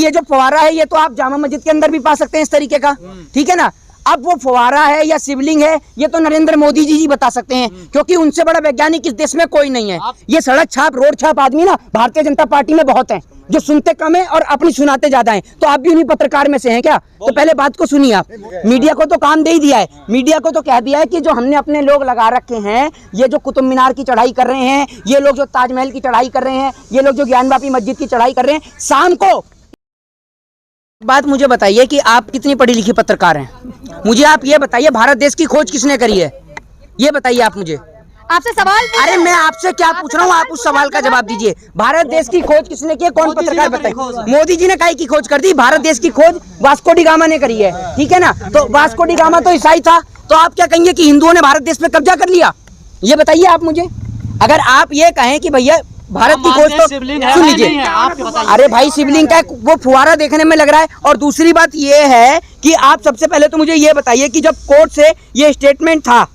ये जो फवारा है ये तो आप जामा मस्जिद के अंदर भी पा सकते हैं इस तरीके का, ठीक है ना। अब वो फवारा है या शिवलिंग है ये तो नरेंद्र मोदी जी बता सकते हैं, क्योंकि उनसे बड़ा वैज्ञानिक इस देश में कोई नहीं है। ये सड़क छाप रोड छाप आदमी ना भारतीय जनता पार्टी में बहुत हैं, जो सुनते कम है और अपनी सुनाते ज्यादा हैं। तो आप भी उन्हीं पत्रकार में से हैं क्या? तो पहले बात को सुनिए आप। मीडिया को तो काम दे ही दिया है, मीडिया को तो कह दिया है कि जो हमने अपने लोग लगा रखे हैं, ये जो कुतुब मीनार की चढ़ाई कर रहे हैं, ये लोग जो ताजमहल की चढ़ाई कर रहे हैं, ये लोग जो ज्ञानवापी मस्जिद की चढ़ाई कर रहे हैं, शाम को बात मुझे बताइए कि आप कितनी पढ़ी लिखी पत्रकार हैं। मुझे आप ये बताइए भारत देश की खोज किसने करी है, ये बताइए आप मुझे। आपसे सवाल, अरे मैं आपसे क्या पूछ रहा हूँ, आप उस सवाल का जवाब दीजिए। भारत देश की खोज किसने की है, कौन पत्रकार बताइए। मोदी जी ने काहे की खोज कर दी? भारत देश की खोज वास्को डी गामा ने करी है, ठीक है ना। तो वास्को डी गामा तो ईसाई था, तो आप क्या कहेंगे कि हिंदुओं ने भारत देश पे कब्जा कर लिया? ये बताइए आप मुझे। अगर आप ये कहें कि भैया भारत की खोज तो सुन लीजिए, अरे भाई शिवलिंग का वो फुवारा देखने में लग रहा है। और दूसरी बात ये है कि आप सबसे पहले तो मुझे ये बताइए कि जब कोर्ट से ये स्टेटमेंट था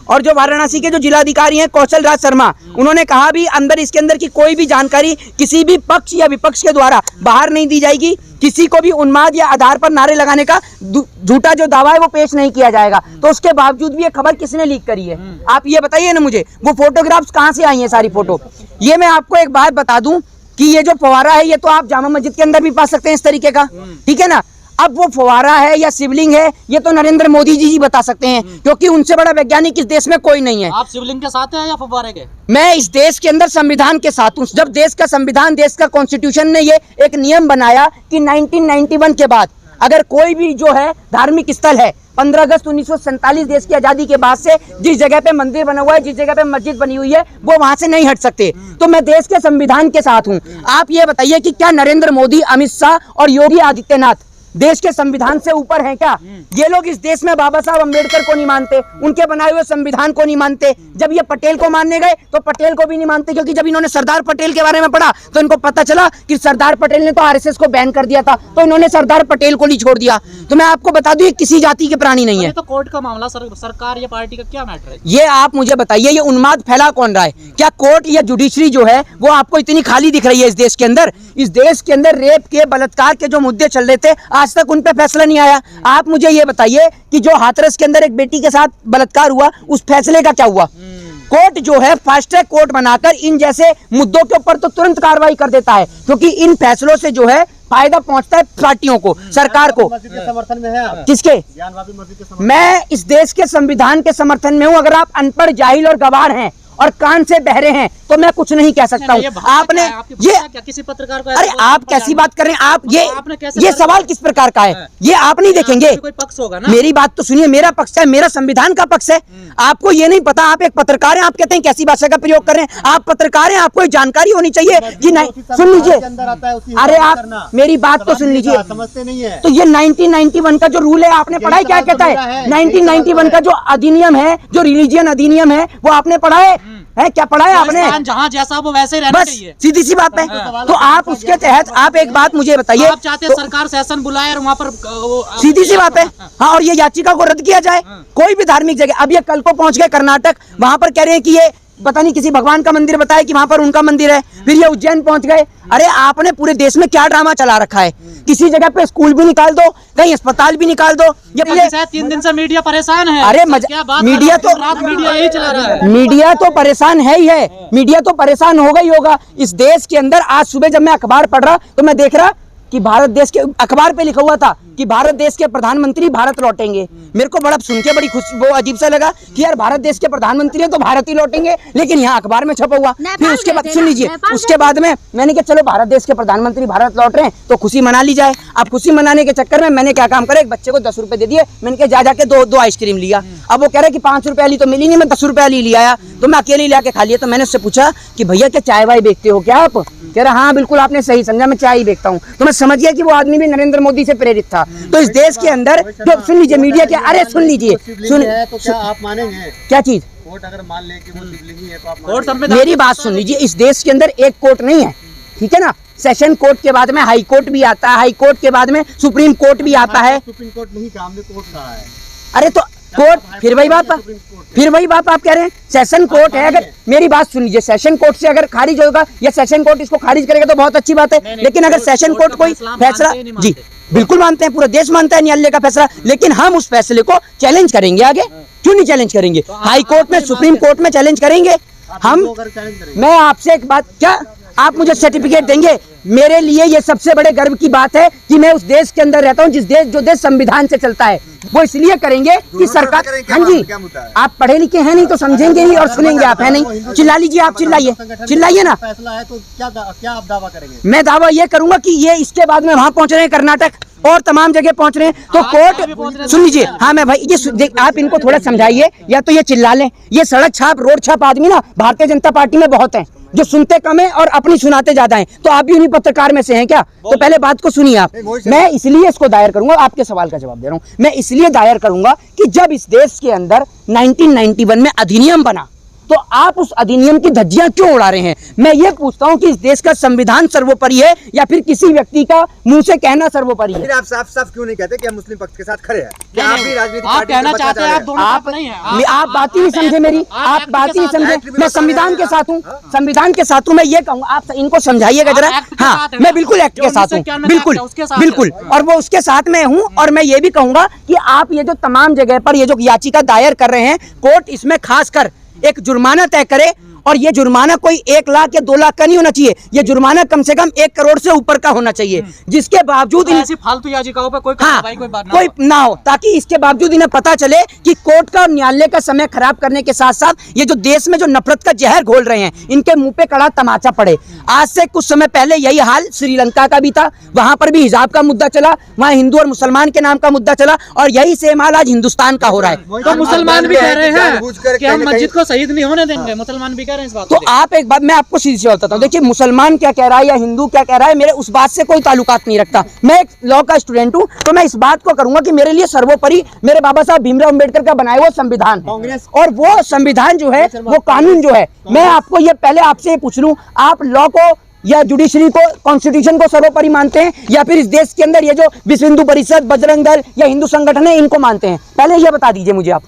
और जो वाराणसी के जो जिलाधिकारी हैं कौशल राज शर्मा, उन्होंने कहा भी अंदर इसके अंदर की कोई भी जानकारी किसी भी पक्ष या विपक्ष के द्वारा बाहर नहीं दी जाएगी, किसी को भी उन्माद या आधार पर नारे लगाने का झूठा जो दावा है वो पेश नहीं किया जाएगा। तो उसके बावजूद भी ये खबर किसने लीक करी है, आप ये बताइए ना मुझे। वो फोटोग्राफ्स कहाँ से आई हैं सारी फोटो? ये मैं आपको एक बात बता दूं कि ये जो फवारा है ये तो आप जामा मस्जिद के अंदर भी पा सकते हैं इस तरीके का, ठीक है ना। अब वो फवारा है या शिवलिंग है ये तो नरेंद्र मोदी जी बता सकते हैं, क्योंकि उनसे बड़ा वैज्ञानिक इस देश में कोई नहीं है। आप शिवलिंग के साथ हैं या फव्वारे के? मैं इस देश के अंदर संविधान के साथ हूँ। जब देश का संविधान, देश का कॉन्स्टिट्यूशन ने ये एक नियम बनाया कि 1991 के बाद अगर कोई भी जो है धार्मिक स्थल है, 15 अगस्त 1947 देश की आजादी के बाद से जिस जगह पे मंदिर बना हुआ है, जिस जगह पे मस्जिद बनी हुई है, वो वहां से नहीं हट सकते। तो मैं देश के संविधान के साथ हूँ। आप ये बताइए कि क्या नरेंद्र मोदी, अमित शाह और योगी आदित्यनाथ देश के संविधान से ऊपर हैं क्या? ये लोग इस देश में बाबा साहब अम्बेडकर को नहीं मानते, उनके बनाए हुए संविधान को नहीं मानते। जब ये पटेल को मानने गए तो पटेल को भी नहीं मानते, क्योंकि जब इन्होंने सरदार पटेल के बारे में पढ़ा तो इनको पता चला कि सरदार पटेल ने तो आरएसएस को बैन कर दिया था, तो इन्होंने सरदार पटेल को नहीं छोड़ दिया। तो मैं आपको बता दूं ये किसी जाति के प्राणी नहीं है। तो कोर्ट का मामला सरकार या पार्टी का क्या मैटर है? ये आप मुझे बताइए, ये उन्माद फैला कौन रहा है? क्या कोर्ट या जुडिशरी जो है वो आपको इतनी खाली दिख रही है इस देश के अंदर? इस देश के अंदर रेप के, बलात्कार के जो मुद्दे चल रहे थे आज तक उन पे फैसला नहीं आया। आप मुझे ये बताइए कि जो हाथरस के अंदर एक बेटी के साथ बलात्कार हुआ उस फैसले का क्या हुआ? कोर्ट जो है फास्ट ट्रैक कोर्ट बनाकर इन जैसे मुद्दों के ऊपर तो तुरंत कार्रवाई कर देता है, क्योंकि इन फैसलों से जो है फायदा पहुंचता है पार्टियों को, सरकार को। समर्थन में है आप? किसके? ज्ञानवापी मस्जिद के समर्थन। मैं इस देश के संविधान के समर्थन में हूं। अगर आप अनपढ़, जाहिल और गवार हैं और कान से बहरे हैं तो मैं कुछ नहीं कह सकता हूँ। आपने ये किसी पत्रकार को, अरे आप कैसी बात कर रहे हैं आप? ये सवाल किस प्रकार का है ये आप नहीं देखेंगे? कोई पक्ष होगा ना? मेरी बात तो सुनिए, मेरा पक्ष है, मेरा संविधान का पक्ष है। आपको ये नहीं पता, आप एक पत्रकार हैं, आप कहते हैं कैसी भाषा का प्रयोग कर रहे हैं? आप पत्रकार हैं, आपको जानकारी होनी चाहिए कि नहीं। सुन लीजिए, अरे आप मेरी बात तो सुन लीजिए, समझते नहीं है। तो ये 1991 का जो रूल है आपने पढ़ा है? क्या कहता है 1991 का जो अधिनियम है, जो रिलीजियन अधिनियम है, वो आपने पढ़ा है? क्या पढ़ा है आपने? जहाँ जैसा वो वैसे ही रहना चाहिए, सीधी सी बात है। तो आप उसके तहत आप एक बात मुझे बताइए, आप चाहते हैं सरकार सेशन बुलाए और वहाँ पर सीधी सी बात है। हाँ, और ये याचिका को रद्द किया जाए। कोई भी धार्मिक जगह, अब ये कल को पहुंच गए कर्नाटक, वहां पर कह रहे हैं कि ये पता नहीं किसी भगवान का मंदिर बताया कि वहां पर उनका मंदिर है। फिर ये उज्जैन पहुंच गए। अरे आपने पूरे देश में क्या ड्रामा चला रखा है? किसी जगह पे स्कूल भी निकाल दो, कहीं अस्पताल भी निकाल दो। ये 3 दिन से मीडिया परेशान है। अरे मीडिया तो मीडिया यही चला रहा है। मीडिया तो परेशान है ही है, मीडिया तो परेशान होगा ही होगा। इस देश के अंदर आज सुबह जब मैं अखबार पढ़ रहा तो मैं देख रहा कि भारत देश के अखबार पे लिखा हुआ था कि भारत देश के प्रधानमंत्री भारत लौटेंगे। मेरे को बड़ा सुन के बड़ी खुशी, वो अजीब सा लगा कि यार भारत देश के प्रधानमंत्री हैं तो भारत ही लौटेंगे, लेकिन यहाँ अखबार में छपा हुआ। फिर उसके बाद सुन लीजिए, उसके बाद में मैंने कहा चलो भारत देश के प्रधानमंत्री भारत लौट रहे हैं तो खुशी मना ली जाए। अब खुशी मनाने के चक्कर में मैंने क्या काम करा, एक बच्चे को 10 रुपए दे दिए। मैंने कहा जा जाके दो आइसक्रीम लिया। अब वो कह रहे कि 5 रुपए वाली तो मिली नहीं, मैं 10 रुपए वाली ले आया, तो मैं अकेले ला के खा लिया। तो मैंने उससे पूछा कि भैया क्या चाय वाय बेचते हो क्या आप? कह रहा हाँ बिल्कुल आपने सही समझा, मैं चाय ही बेचता हूँ। तो मैं समझ गया कि वो आदमी भी नरेंद्र मोदी से प्रेरित था। तो इस देश के अंदर जो सुन लीजिए मीडिया क्या, अरे सुन लीजिए, तो क्या आप मानेंगे? क्या चीज? कोर्ट अगर मान ले कि वो शिवलिंग है तो आप मेरी बात सुन लीजिए, इस देश के अंदर एक कोर्ट नहीं है, ठीक है ना। सेशन कोर्ट के बाद में हाई कोर्ट भी आता है, हाई कोर्ट के बाद में सुप्रीम कोर्ट भी आता है। सुप्रीम कोर्ट नहीं, हमने कोर्ट कहा है। अरे तो कोर्ट फिर वही बात आप कह रहे हैं सेशन कोर्ट है। अगर मेरी बात सुन लीजिए, सेशन कोर्ट से अगर खारिज होगा या सेशन कोर्ट इसको खारिज करेगा तो बहुत अच्छी बात है। लेकिन अगर सेशन कोर्ट कोई फैसला, जी बिल्कुल मानते हैं, पूरा देश मानता है न्यायालय का फैसला, लेकिन हम उस फैसले को चैलेंज करेंगे। आगे क्यों नहीं चैलेंज करेंगे? हाई कोर्ट में, सुप्रीम कोर्ट में चैलेंज करेंगे हम। मैं आपसे एक बात, क्या आप मुझे सर्टिफिकेट देंगे? मेरे लिए ये सबसे बड़े गर्व की बात है कि मैं उस देश के अंदर रहता हूँ जो देश संविधान से चलता है। वो इसलिए करेंगे कि सरकार, हाँ जी, आप पढ़े लिखे हैं नहीं तो समझेंगे नहीं और सुनेंगे आप, है नहीं। चिल्ला लीजिए, आप चिल्लाइए ना। फैसला है तो क्या आप दावा करेंगे? मैं दावा ये करूंगा कि ये इसके बाद में वहां पहुंच रहे हैं, कर्नाटक और तमाम जगह पहुंच रहे हैं, तो कोर्ट सुन लीजिए। हाँ मैं भाई ये आप इनको थोड़ा समझाइए, या तो ये चिल्ला लें। ये सड़क छाप, रोड छाप आदमी ना भारतीय जनता पार्टी में बहुत हैं, जो सुनते कम है और अपनी सुनाते ज्यादा हैं। तो आप भी उन्हीं पत्रकार में से हैं क्या? तो पहले बात को सुनिए आप। मैं इसलिए इसको दायर करूंगा, आपके सवाल का जवाब दे रहा हूं, मैं इसलिए दायर करूंगा कि जब इस देश के अंदर 1991 में अधिनियम बना तो आप उस अधिनियम की धज्जियां क्यों उड़ा रहे हैं? मैं ये पूछता हूं कि इस देश का संविधान सर्वोपरि है या फिर किसी व्यक्ति का मुंह से कहना सर्वोपरि है? फिर आप साफ क्यों नहीं कहते कि हम मुस्लिम पक्ष के साथ खड़े हैं? क्या आप भी राजनीतिक आप कहना चाहते हैं आप दोनों आप नहीं है? आप बात ही नहीं समझे मेरी, आप बात ही नहीं समझे। मैं संविधान के साथ हूँ, संविधान के साथ हूँ। मैं ये कहूँ, आप इनको समझाइएगा जरा। हाँ मैं बिल्कुल एक्ट के साथ हूँ, बिल्कुल, और वो उसके साथ में हूँ। और मैं ये भी कहूंगा कि आप ये जो तमाम जगह पर ये जो याचिका दायर कर रहे हैं, कोर्ट इसमें खासकर एक जुर्माना तय करे। और ये जुर्माना कोई 1 लाख या 2 लाख का नहीं होना चाहिए, ये जुर्माना कम से कम 1 करोड़ से ऊपर का होना चाहिए, जिसके बावजूद ऐसी फालतू याचिकाओं पर कोई कार्रवाई, कोई बात कोई ना हो, ताकि इसके बावजूद इन्हें पता चले कि कोर्ट का और न्यायालय का समय खराब करने के साथ साथ ये जो देश में जो नफरत का जहर घोल रहे हैं, इनके मुंह पे कड़ा तमाचा पड़े। आज से कुछ समय पहले यही हाल श्रीलंका का भी था, वहां पर भी हिजाब का मुद्दा चला, वहां हिंदू और मुसलमान के नाम का मुद्दा चला, और यही सेम हाल आज हिंदुस्तान का हो रहा है। तो मुसलमान भी कह रहे हैं कि हम मस्जिद को शहीद नहीं होने देंगे, मुसलमान भी कह रहे हैं इस बात तो को। आप एक बात मैं आपको सीधी सी बताता हूँ, देखिए मुसलमान क्या कह रहा है या हिंदू क्या कह रहा है, मेरे उस बात से कोई ताल्लुकात नहीं रखता। मैं एक लॉ का स्टूडेंट हूँ, तो मैं इस बात को करूंगा कि मेरे लिए सर्वोपरि मेरे बाबा साहब भीमराव अम्बेडकर का बनाया हुआ संविधान है, और वो संविधान जो है, वो कानून जो है, मैं आपको ये पहले आपसे पूछ लूं, आप लॉ को या जुडिशरी को, कॉन्स्टिट्यूशन को सर्वोपरि मानते हैं, या फिर इस देश के अंदर ये जो विश्व हिंदू परिषद, बजरंग दल या हिंदू संगठन है, इनको मानते हैं? पहले ये बता दीजिए मुझे आप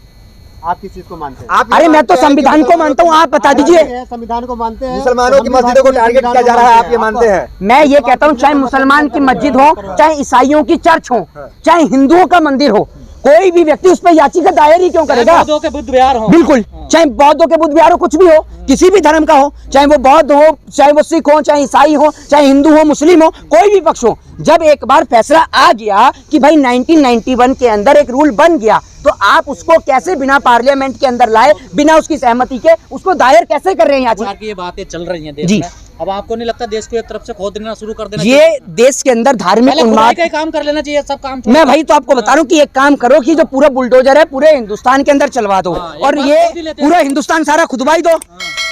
किस चीज को मानते हैं? अरे मैं तो संविधान को मानता हूँ, आप बता दीजिए। संविधान को मानते हैं। मुसलमानों की मस्जिदों को टारगेट किया जा रहा है, आप ये मानते हैं? मैं ये कहता हूँ, चाहे मुसलमान की मस्जिद हो, चाहे ईसाइयों की चर्च हो, चाहे हिंदुओं का मंदिर हो, कोई भी व्यक्ति उस पर याचिका दायर ही क्यों करेगा? बौद्धों के बुद्ध विहार हो, बिल्कुल, चाहे बौद्धों के बुद्ध विहार हो, कुछ भी हो, किसी भी धर्म का हो, चाहे वो बौद्ध हो, चाहे वो सिख हो, चाहे ईसाई हो, चाहे हिंदू हो, मुस्लिम हो, कोई भी पक्ष हो, जब एक बार फैसला आ गया कि भाई 1991 के अंदर एक रूल बन गया, तो आप उसको कैसे बिना पार्लियामेंट के अंदर लाए, बिना उसकी सहमति के उसको दायर कैसे कर रहे हैं याचिका? ये बातें चल रही हैं देश जी। में। अब आपको नहीं लगता देश को एक तरफ से खोद देना शुरू कर देना ये देश के अंदर धार्मिक उन्माद का काम कर लेना चाहिए, सब काम। मैं भाई तो आपको बता रहा हूँ कि एक काम करो कि जो पूरा बुलडोजर है पूरे हिंदुस्तान के अंदर चलवा दो, और ये पूरा हिंदुस्तान सारा खुदवा ही दो,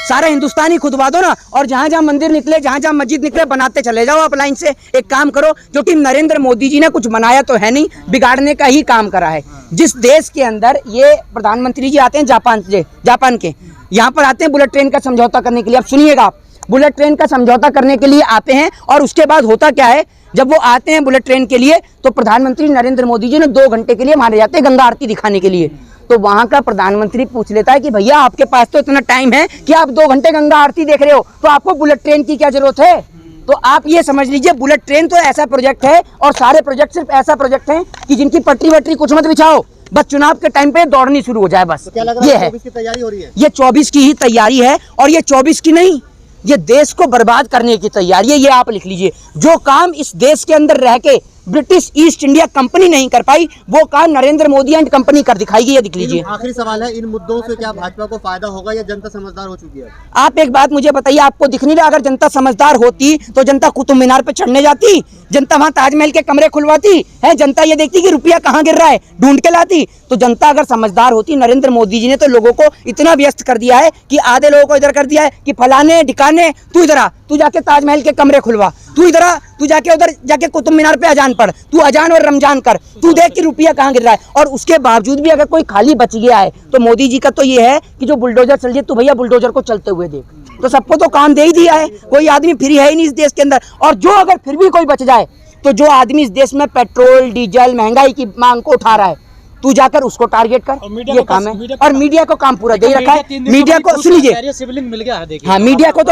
सारा हिंदुस्तान ही खुदवा दो ना, और जहां जहां मंदिर निकले, जहां जहां मस्जिद निकले, बनाते चले जाओ आप लाइन से। एक काम करो, क्योंकि नरेंद्र मोदी जी ने कुछ बनाया तो है नहीं, बिगाड़ने का ही काम करा है। जिस देश के अंदर ये प्रधानमंत्री जी आते हैं, जापान के यहाँ पर आते हैं बुलेट ट्रेन का समझौता करने के लिए। आप सुनिएगा, आप बुलेट ट्रेन का समझौता करने के लिए आते हैं, और उसके बाद होता क्या है, जब वो आते हैं बुलेट ट्रेन के लिए, तो प्रधानमंत्री नरेंद्र मोदी जी ने 2 घंटे के लिए माने जाते हैं गंगा आरती दिखाने के लिए। तो वहां का प्रधानमंत्री पूछ लेता है कि भैया आपके पास तो इतना टाइम है कि आप 2 घंटे गंगा आरती देख रहे हो, तो आपको बुलेट ट्रेन की क्या जरूरत है? तो आप ये समझ लीजिए, बुलेट ट्रेन तो ऐसा प्रोजेक्ट है, और सारे प्रोजेक्ट सिर्फ ऐसा प्रोजेक्ट है कि जिनकी पटरी वटरी कुछ मत बिछाओ, बस चुनाव के टाइम पे दौड़नी शुरू हो जाए, बस। तो क्या लग रहा ये है है, 24 की तैयारी हो रही है? ये 24 की ही तैयारी है, और ये 24 की नहीं, ये देश को बर्बाद करने की तैयारी है। ये आप लिख लीजिए, जो काम इस देश के अंदर रह के ब्रिटिश ईस्ट इंडिया कंपनी नहीं कर पाई, वो काम नरेंद्र मोदी एंड कंपनी कर दिखाएगी। ये दिख लीजिए। आखिरी सवाल है, इन मुद्दों से क्या भाजपा को फायदा होगा, या जनता समझदार हो चुकी है? आप एक बात मुझे बताइए, आपको दिख नहीं रहा? अगर जनता समझदार होती तो जनता कुतुब मीनार पे चढ़ने जाती, जनता वहां ताजमहल के कमरे खुलवाती है, जनता ये देखती कि रुपया कहाँ गिर रहा है, ढूंढ के लाती। तो जनता अगर समझदार होती, नरेंद्र मोदी जी ने तो लोगों को इतना व्यस्त कर दिया है कि आधे लोगों को इधर कर दिया है कि फलाने ढिकाने, तू इधर आ, तू जाके ताजमहल के कमरे खुलवा, तू इधर आ, तू जाके उधर जाके कुतुब मीनार पे अजान पढ़, तू अजान और रमजान कर, तू देख कि रुपया कहाँ गिर रहा है। और उसके बावजूद भी अगर कोई खाली बच गया है, तो मोदी जी का तो ये है कि जो बुलडोजर चल जाए, तो भैया बुलडोजर को चलते हुए देख, तो सबको तो काम दे ही दिया है, कोई आदमी फ्री है ही नहीं इस देश के अंदर। और जो अगर फिर भी कोई बच जाए, तो जो आदमी इस देश में पेट्रोल डीजल महंगाई की मांग को उठा रहा है, तू जाकर उसको टारगेट कर, ये काम है। और मीडिया को काम पूरा दे ही रखा है। मीडिया को सुन लीजिए, सिवलिंग मिल गया है, देखिए। हाँ, मीडिया को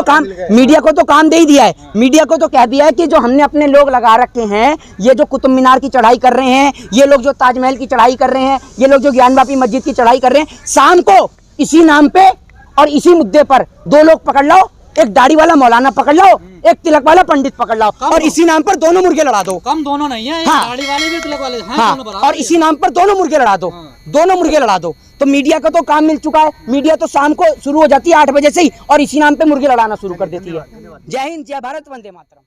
तो काम दे ही दिया है। मीडिया को तो कह दिया है कि जो हमने अपने लोग लगा रखे हैं, ये जो कुतुब मीनार की चढ़ाई कर रहे हैं, ये लोग जो ताजमहल की चढ़ाई कर रहे हैं, ये लोग जो ज्ञानवापी मस्जिद की चढ़ाई कर रहे हैं, शाम को इसी नाम पे और इसी मुद्दे पर 2 लोग पकड़ लो, एक दाढ़ी वाला मौलाना पकड़ लो, एक तिलक वाला पंडित पकड़ लो, और इसी नाम पर दोनों मुर्गे लड़ा दो। कम दोनों नहीं है, हाँ, दाढ़ी वाले भी तिलक वाले हैं, हाँ, दोनों बराबर और इसी नाम पर दोनों मुर्गे लड़ा दो, दोनों मुर्गे लड़ा दो। तो मीडिया का तो काम मिल चुका है। मीडिया तो शाम को शुरू हो जाती है 8 बजे से ही, और इसी नाम पे मुर्गे लड़ाना शुरू कर देती है। जय हिंद, जय भारत, वंदे मातरम।